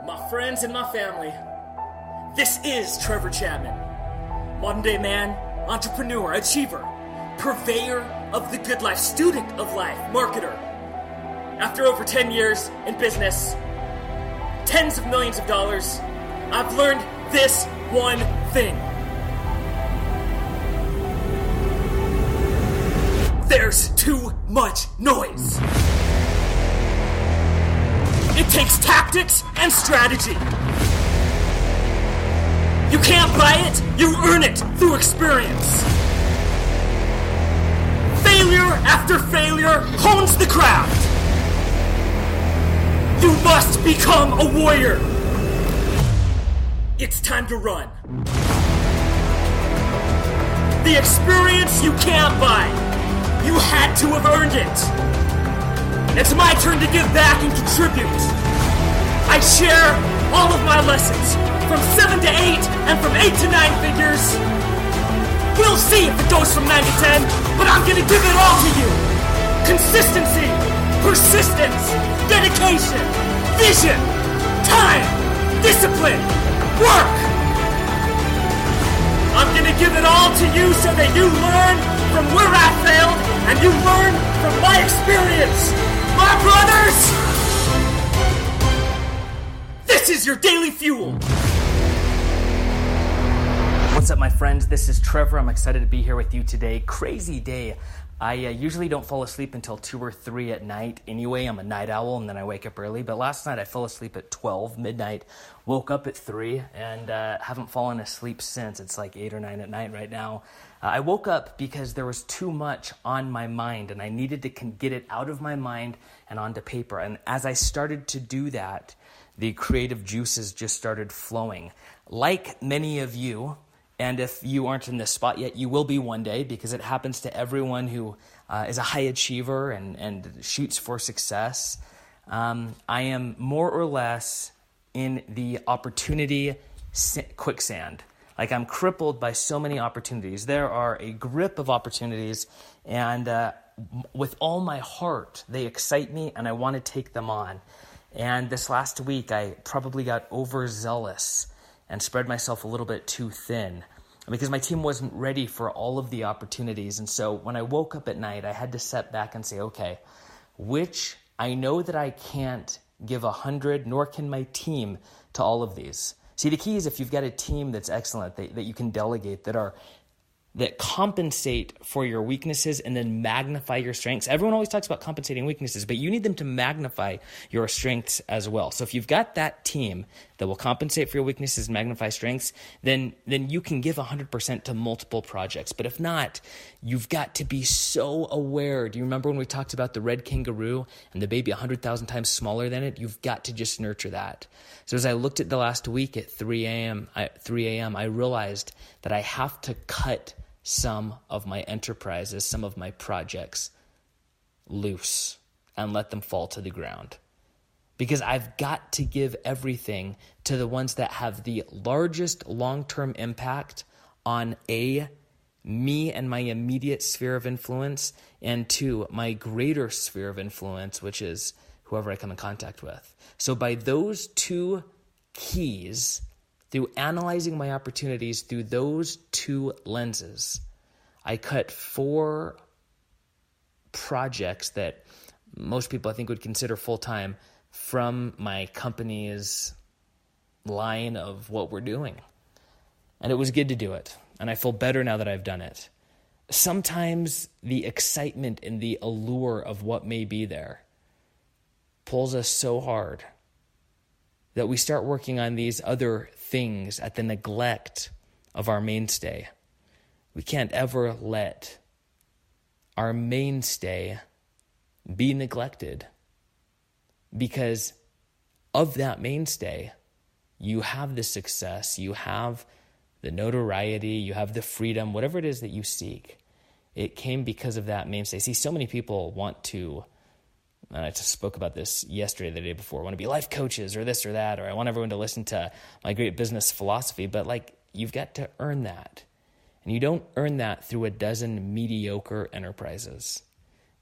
My friends and my family, this is Trevor Chapman, modern day man, entrepreneur, achiever, purveyor of the good life, student of life, marketer. After over 10 years in business, tens of millions of dollars, I've learned this one thing. There's too much noise. It takes tactics and strategy. You can't buy it, you earn it through experience. Failure after failure hones the craft. You must become a warrior. It's time to run. The experience you can't buy. You had to have earned it. It's my turn to give back and contribute. I share all of my lessons from 7 to 8 and from 8 to 9 figures. We'll see if it goes from 9 to 10, but I'm gonna give it all to you. Consistency, persistence, dedication, vision, time, discipline, work. I'm gonna give it all to you so that you learn from where I failed and you learn from my experience. My brothers, this is your daily fuel. What's up, my friends? This is Trevor. I'm excited to be here with you today. Crazy day. I usually don't fall asleep until 2 or 3 at night. Anyway, I'm a night owl and then I wake up early. But last night I fell asleep at 12 midnight, woke up at 3, and haven't fallen asleep since. It's like 8 or 9 at night right now. I woke up because there was too much on my mind and I needed to get it out of my mind and onto paper. And as I started to do that, the creative juices just started flowing. Like many of you, and if you aren't in this spot yet, you will be one day, because it happens to everyone who is a high achiever and shoots for success. I am more or less in the opportunity quicksand. Like, I'm crippled by so many opportunities. There are a grip of opportunities, and with all my heart, they excite me, and I want to take them on. And this last week, I probably got overzealous and spread myself a little bit too thin because my team wasn't ready for all of the opportunities. And so when I woke up at night, I had to step back and say, okay, which I know that I can't give 100, nor can my team, to all of these. See, the key is if you've got a team that's excellent, that you can delegate, that compensate for your weaknesses and then magnify your strengths. Everyone always talks about compensating weaknesses, but you need them to magnify your strengths as well. So if you've got that team that will compensate for your weaknesses and magnify strengths, then you can give 100% to multiple projects. But if not, you've got to be so aware. Do you remember when we talked about the red kangaroo and the baby 100,000 times smaller than it? You've got to just nurture that. So as I looked at the last week at 3 a.m., I realized that I have to cut some of my enterprises, some of my projects loose and let them fall to the ground. Because I've got to give everything to the ones that have the largest long-term impact on me and my immediate sphere of influence, and 2, my greater sphere of influence, which is whoever I come in contact with. So by those 2 keys, through analyzing my opportunities through those 2 lenses, I cut 4 projects that most people I think would consider full-time from my company's line of what we're doing. And it was good to do it. And I feel better now that I've done it. Sometimes the excitement and the allure of what may be there pulls us so hard that we start working on these other things at the neglect of our mainstay. We can't ever let our mainstay be neglected, because of that mainstay, you have the success, you have the notoriety, you have the freedom, whatever it is that you seek. It came because of that mainstay. See, so many people want to, and I just spoke about this yesterday, the day before, want to be life coaches or this or that, or I want everyone to listen to my great business philosophy, but you've got to earn that. And you don't earn that through a dozen mediocre enterprises.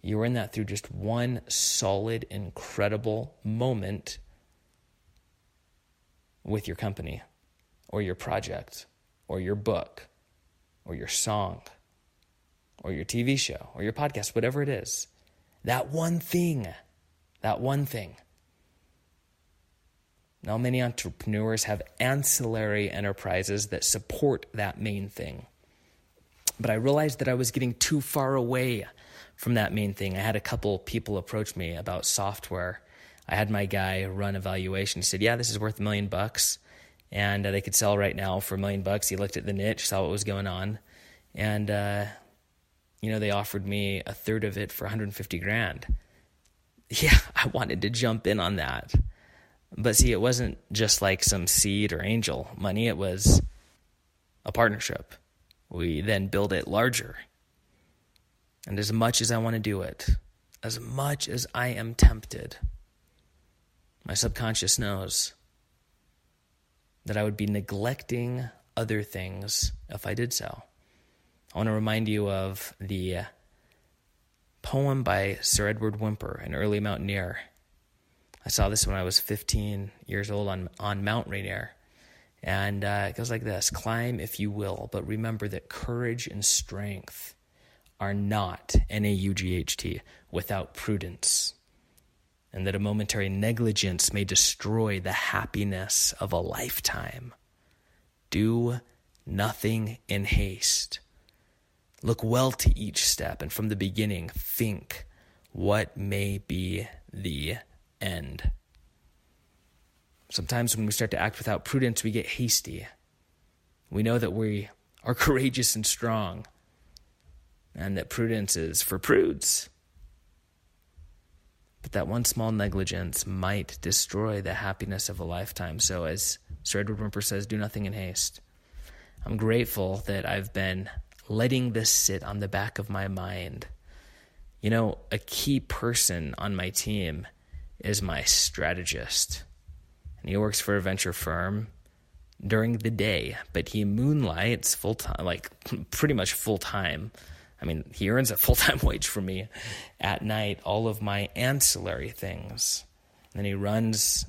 You earn that through just one solid, incredible moment with your company or your project or your book or your song or your TV show or your podcast, whatever it is. That one thing. Now, many entrepreneurs have ancillary enterprises that support that main thing. But I realized that I was getting too far away from that main thing. I had a couple people approach me about software. I had my guy run evaluation. He said, yeah, this is worth $1 million. And they could sell right now for $1 million. He looked at the niche, saw what was going on. And, they offered me a third of it for $150,000. Yeah, I wanted to jump in on that. But see, it wasn't just like some seed or angel money. It was a partnership. We then build it larger. And as much as I want to do it, as much as I am tempted, my subconscious knows that I would be neglecting other things if I did so. I want to remind you of the poem by Sir Edward Whymper, an early mountaineer. I saw this when I was 15 years old on Mount Rainier. And it goes like this: climb if you will, but remember that courage and strength are not, N-A-U-G-H-T, without prudence. And that a momentary negligence may destroy the happiness of a lifetime. Do nothing in haste. Look well to each step, and from the beginning, think what may be the end. Sometimes when we start to act without prudence, we get hasty. We know that we are courageous and strong, and that prudence is for prudes. But that one small negligence might destroy the happiness of a lifetime. So as Sir Edward Whymper says, do nothing in haste. I'm grateful that I've been letting this sit on the back of my mind. A key person on my team is my strategist. And he works for a venture firm during the day, but he moonlights full-time, like pretty much full-time. I mean, he earns a full-time wage for me at night, all of my ancillary things. And then he runs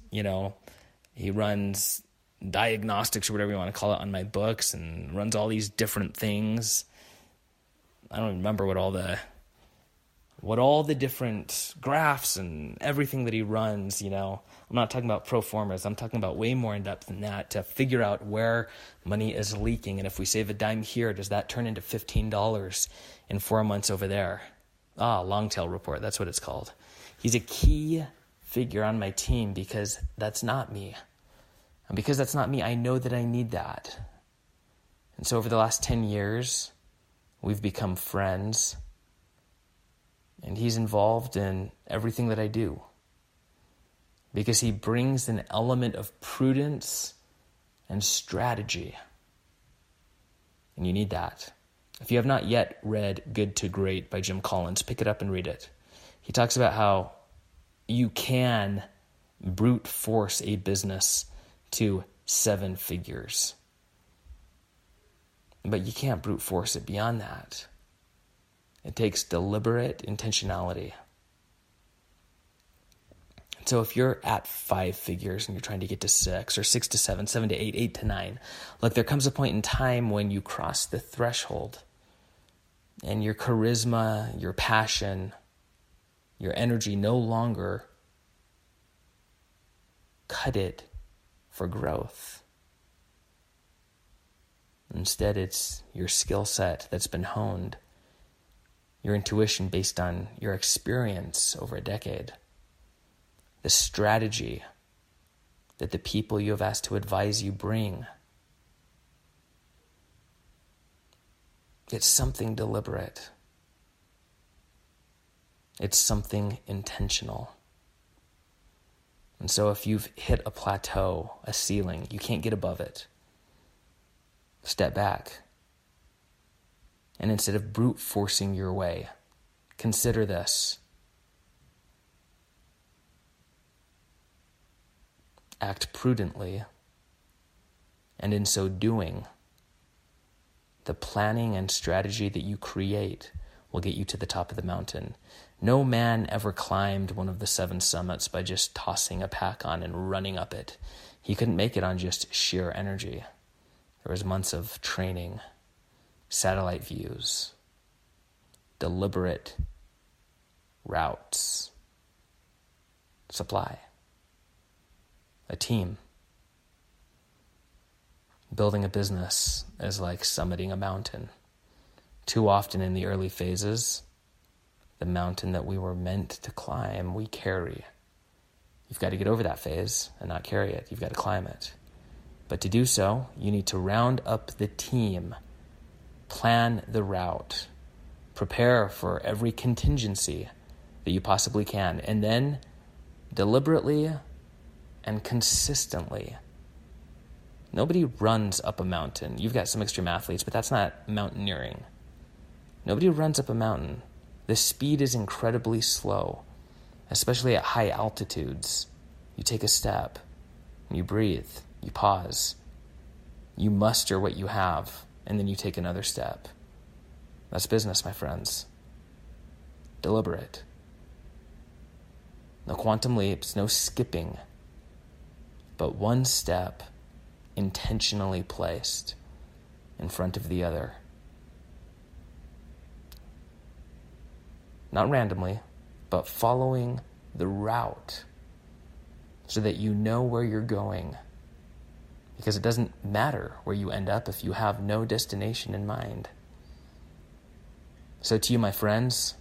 diagnostics or whatever you want to call it on my books, and runs all these different things. I don't remember what all the different graphs and everything that he runs, I'm not talking about pro formas. I'm talking about way more in depth than that, to figure out where money is leaking. And if we save a dime here, does that turn into $15 in 4 months over there? Long tail report. That's what it's called. He's a key figure on my team because that's not me. And because that's not me, I know that I need that. And so over the last 10 years, we've become friends. And he's involved in everything that I do because he brings an element of prudence and strategy. And you need that. If you have not yet read Good to Great by Jim Collins, pick it up and read it. He talks about how you can brute force a business to 7 figures. But you can't brute force it beyond that. It takes deliberate intentionality. So if you're at 5 figures and you're trying to get to 6 or 6 to 7, 7 to 8, 8 to 9, look, there comes a point in time when you cross the threshold and your charisma, your passion, your energy no longer cut it for growth. Instead, it's your skill set that's been honed, your intuition based on your experience over a decade, the strategy that the people you have asked to advise you bring. It's something deliberate. It's something intentional. And so if you've hit a plateau, a ceiling, you can't get above it, step back. And instead of brute forcing your way, consider this. Act prudently, and in so doing, the planning and strategy that you create will get you to the top of the mountain. No man ever climbed one of the 7 summits by just tossing a pack on and running up it. He couldn't make it on just sheer energy. There was months of training, satellite views, deliberate routes, supply, a team. Building a business is like summiting a mountain. Too often in the early phases, the mountain that we were meant to climb, we carry. You've got to get over that phase and not carry it. You've got to climb it. But to do so, you need to round up the team, plan the route, prepare for every contingency that you possibly can, and then deliberately and consistently. Nobody runs up a mountain. You've got some extreme athletes, but that's not mountaineering. Nobody runs up a mountain. The speed is incredibly slow, especially at high altitudes. You take a step, you breathe, you pause, you muster what you have, and then you take another step. That's business, my friends. Deliberate. No quantum leaps, no skipping, but one step intentionally placed in front of the other. Not randomly, but following the route so that you know where you're going. Because it doesn't matter where you end up if you have no destination in mind. So to you, my friends,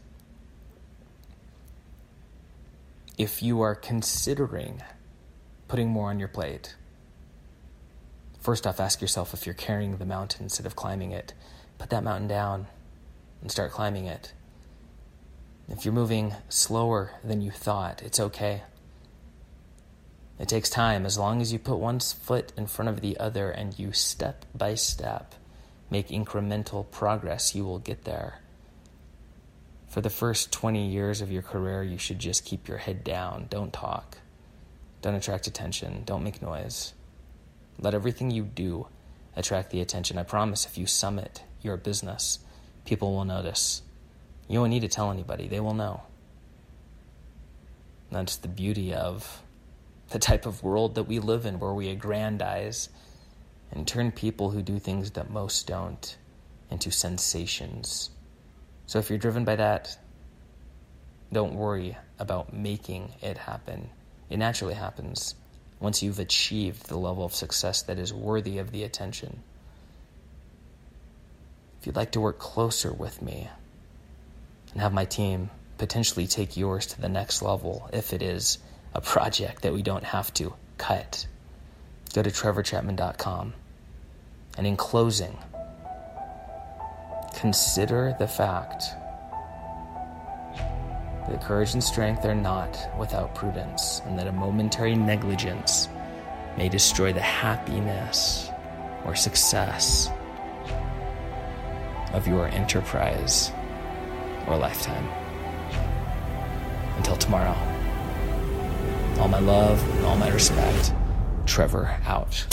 if you are considering putting more on your plate, first off, ask yourself if you're carrying the mountain instead of climbing it. Put that mountain down and start climbing it. If you're moving slower than you thought, it's okay. It takes time. As long as you put one foot in front of the other and you step by step make incremental progress, you will get there. For the first 20 years of your career, you should just keep your head down. Don't talk. Don't attract attention. Don't make noise. Let everything you do attract the attention. I promise if you summit your business, people will notice. You won't need to tell anybody. They will know. That's the beauty of the type of world that we live in, where we aggrandize and turn people who do things that most don't into sensations. So if you're driven by that, don't worry about making it happen. It naturally happens once you've achieved the level of success that is worthy of the attention. If you'd like to work closer with me and have my team potentially take yours to the next level, if it is a project that we don't have to cut, go to trevorchapman.com. And in closing, consider the fact that courage and strength are not without prudence, and that a momentary negligence may destroy the happiness or success of your enterprise or lifetime. Until tomorrow, all my love and all my respect. Trevor out.